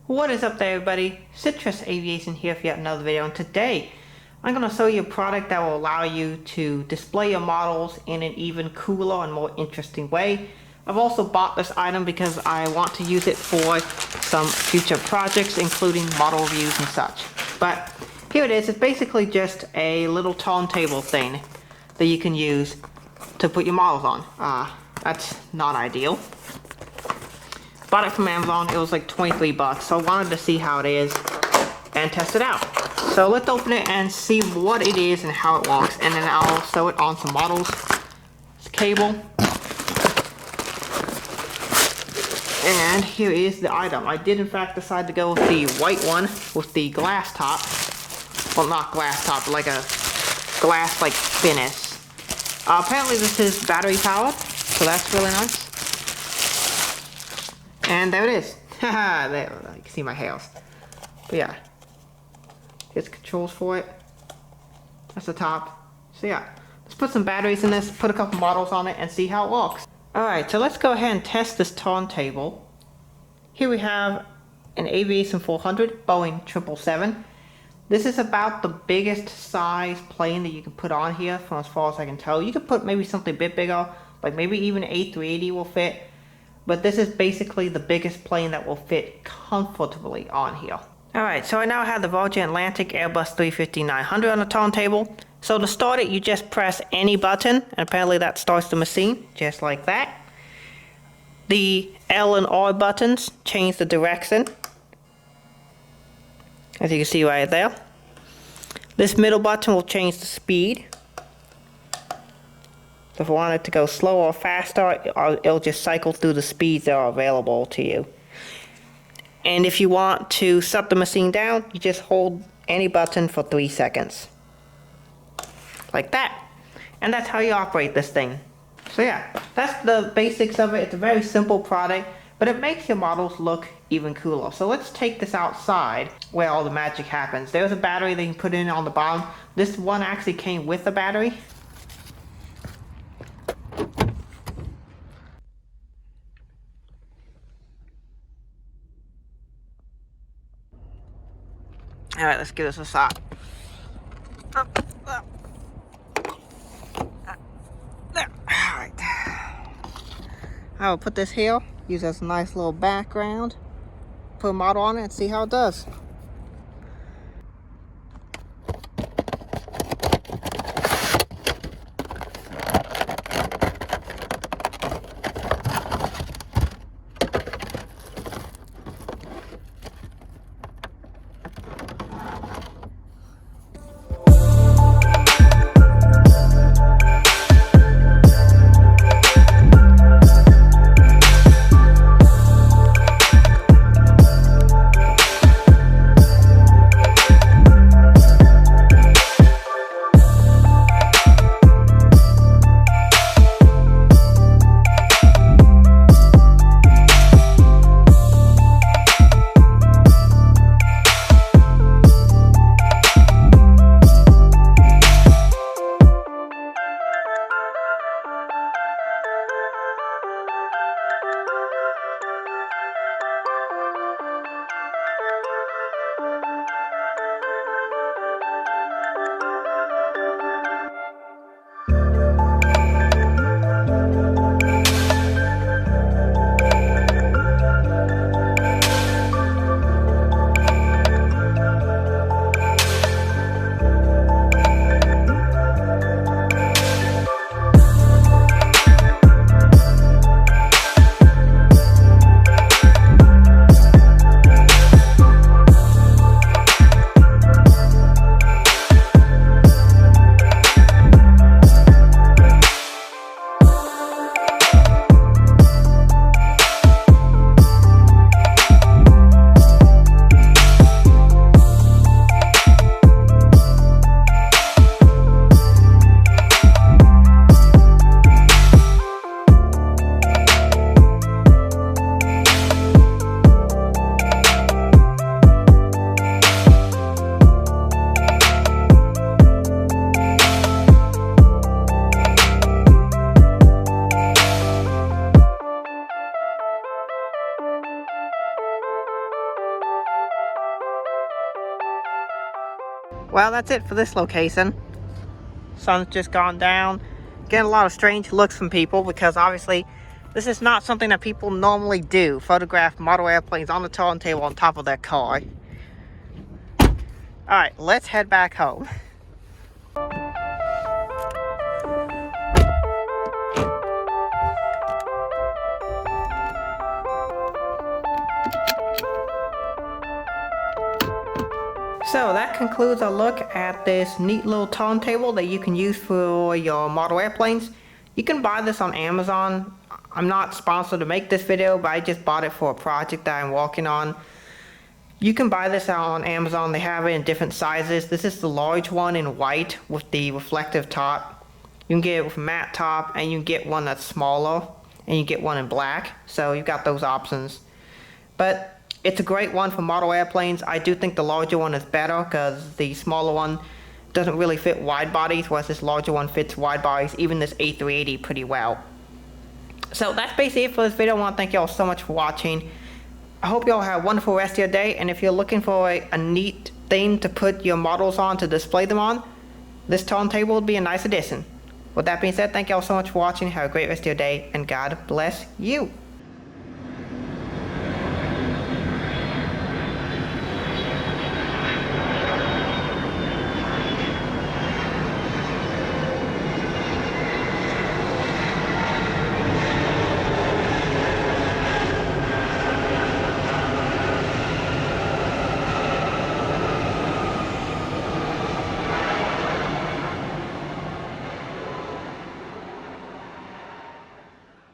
What is up there, everybody? Citrus Aviation here for yet another video, and today I'm going to show you a product that will allow you to display your models in an even cooler and more interesting way. I've also bought this item because I want to use it for some future projects, including model reviews and such. But here it is. It's basically just a little turntable thing that you can use to put your models on. That's not ideal. Bought it from Amazon. It was like 23 bucks, so I wanted to see how it is and test it out. So let's open it and see what it is and how it works, and then I'll sew it on some models. It's cable. And here is the item. I did in fact decide to go with the white one with the glass top. Well, not glass top, but like a glass like finish. Apparently this is battery powered, so that's really nice. And there it is. Haha, there, you can see my hairs. But yeah, here's the controls for it. That's the top. So yeah, let's put some batteries in this, put a couple models on it, and see how it works. Alright, so let's go ahead and test this turntable. Here we have an Aviation 400 Boeing 777. This is about the biggest size plane that you can put on here, from as far as I can tell. You could put maybe something a bit bigger, like maybe even an A380 will fit. But this is basically the biggest plane that will fit comfortably on here. Alright, so I now have the Virgin Atlantic Airbus 350-900 on the turntable. So to start it, you just press any button, and apparently that starts the machine, just like that. The L and R buttons change the direction, as you can see right there. This middle button will change the speed. So if you want it to go slower or faster, it'll just cycle through the speeds that are available to you. And if you want to shut the machine down, you just hold any button for 3 seconds. Like that. And that's how you operate this thing. So yeah, that's the basics of it. It's a very simple product, but it makes your models look even cooler. So let's take this outside where all the magic happens. There's a battery that you can put in on the bottom. This one actually came with a battery. Alright, let's give this a shot. There. Alright. I will put this here, use as a nice little background, put a model on it, and see how it does. Well, that's it for this location. Sun's just gone down. Getting a lot of strange looks from people because obviously this is not something that people normally do. Photograph model airplanes on the turntable on top of their car. Alright, let's head back home. So that concludes a look at this neat little turntable that you can use for your model airplanes. You can buy this on Amazon. I'm not sponsored to make this video, but I just bought it for a project that I'm working on. You can buy this out on Amazon. They have it in different sizes. This is the large one in white with the reflective top. You can get it with a matte top, and you can get one that's smaller, and you get one in black. So you've got those options. But it's a great one for model airplanes. I do think the larger one is better because the smaller one doesn't really fit wide bodies, whereas this larger one fits wide bodies, even this A380 pretty well. So that's basically it for this video. I want to thank y'all so much for watching. I hope y'all have a wonderful rest of your day, and if you're looking for a neat thing to put your models on, to display them on, this turntable would be a nice addition. With that being said, thank y'all so much for watching. Have a great rest of your day, and God bless you.